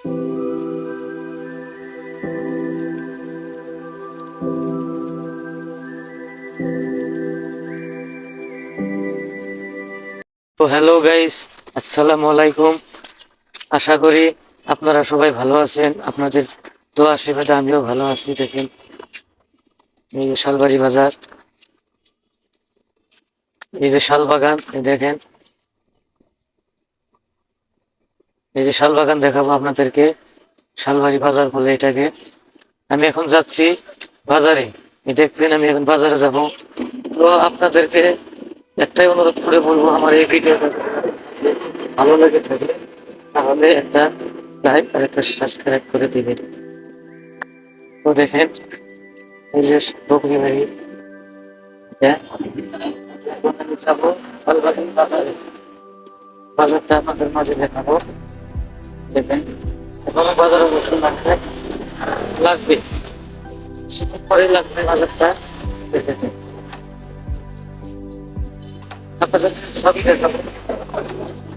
তো hello guys, আসসালামু আলাইকুম। আশা করি আপনারা সবাই ভালো আছেন। আপনাদের দোয়া আশীর্বাদে আমিও ভালো আছি। দেখেন, এই যে শালবাড়ি বাজার, এই যে শালবাগান, দেখেন এই যে শালবাগান দেখাবো আপনাদেরকে। শালবাড়ি বাজার বলে এটাকে। আমি এখন যাচ্ছি বাজারে। দেখবেন আমি এখন বাজারে যাব। তো আপনাদেরকে একটাই অনুরোধ করে বলবো, আমার এই ভিডিওটা ভালো লেগে থাকে তাহলে একটা লাইক আর একটা সাবস্ক্রাইব করে দিবেন। তো দেখেন, এই যে বকরি বাড়ি, যাবো শালবাড়ি বাজারে। বাজারটা আপনাদের মাঝে দেখাবো। দেখবেন, এখনো বাজার অবশ্য লাগবে কিছুক্ষণ পরে লাগবে বাজারটা। দেখেন, আপনাদের সবই দেখাবো।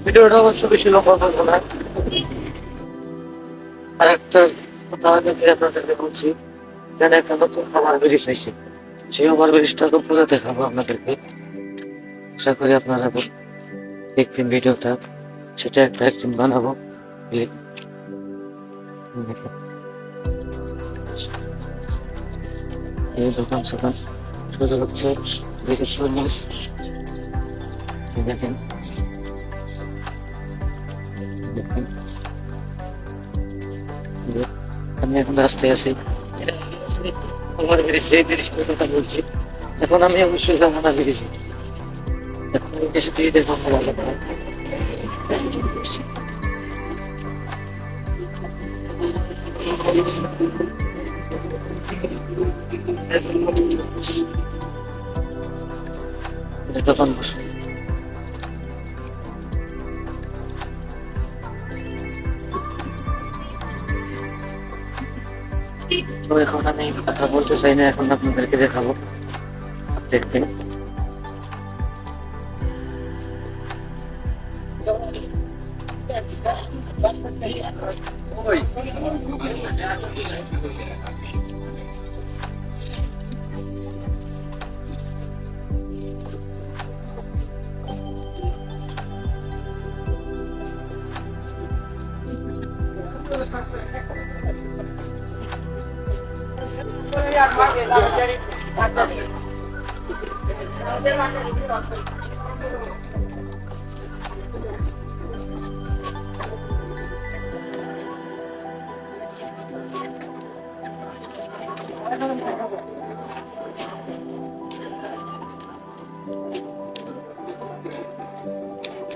ভিডিওটা অবশ্য বেশি লম্বা করবো না। আর একটা কথা আমি আপনাদেরকে বলছি, এখানে একটা নতুন ওভার ব্রিজ হয়েছে। সেই ওভার ব্রিজটাকে পুরো দেখাবো আপনাদেরকে। আশা করি আপনারা দেখবেন ভিডিওটা। সেটা একটা একদিন বানাবো। দেখেন, এই দোকান সোকান শুরু হচ্ছে। ব্রিজের তরমুজ দেখেন, দেখেন আমি এখন রাস্তায় আছি। ওভার ব্রিজ, যে ব্রিজটার কথা বলছি, এখন আমি অবশ্যই যাবো না ব্রিজে। এখন আমি কিছু দিয়ে দেখবো বাজার। দোকান বসে তো এখন আমি কথা বলতে চাই না, এখন আপনাদেরকে দেখাবো। দেখবেন,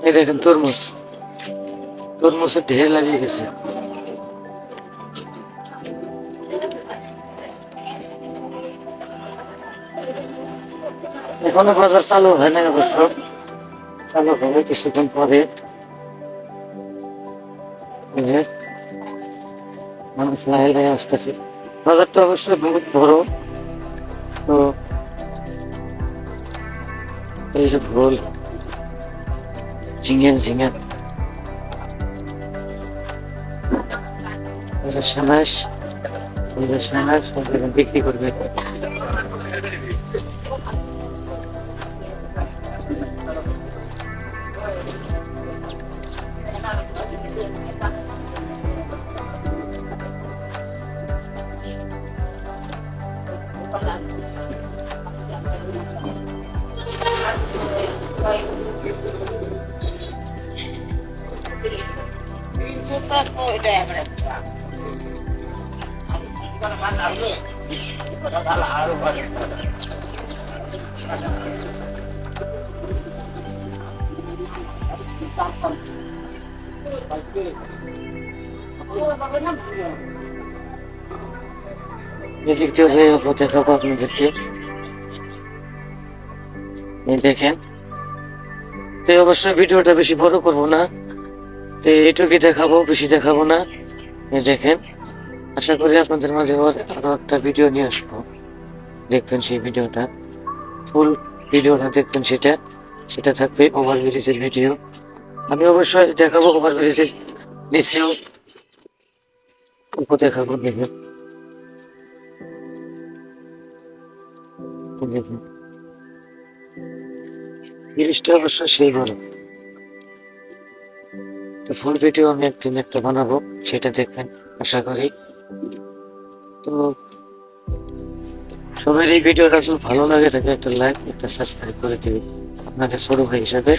এই দেখেন তরমুজ, তরমুজের ঢের লাগিয়ে গেছে। এখনো বাজার চালু হয় না, অবশ্য চালু হবে কিছুক্ষণ পরে। মানুষ লাহে লাহে আসতেছে। বাজারটা অবশ্যই বহুত বড়। তো এই যে ভোল, ঝিঙে ঝিঙে, সানাস, সানাস বিক্রি করবে। এদিক দিয়ে যাই হোক দেখাবো আপনাদেরকে। দেখেন, তো অবশ্যই ভিডিওটা বেশি বড় করবো না, তো এইটুকুই দেখাবো, বেশি দেখাবো না। দেখেন, আশা করি আপনাদের মাঝে আরো একটা ভিডিও নিয়ে আসবো। দেখবেন সেই ভিডিওটা, ফুল ভিডিওটা দেখবেন। সেটা থাকবে ওভার ব্রিজের ভিডিও। আমি অবশ্যই দেখাবো ওভার ব্রিজের নিচেও উপর দেখাবো, দেখেন দেখুন ইলিশটা অবশ্য সেই বড়। তো ফুল ভিডিও আমি একদিন একটা বানাবো, সেটা দেখবেন আশা করি। তো সবার এই ভিডিওটা যদি ভালো লাগে থাকে একটা লাইক একটা সাবস্ক্রাইব করে দিবেন আপনাদের ছোট ভাই হিসাবে।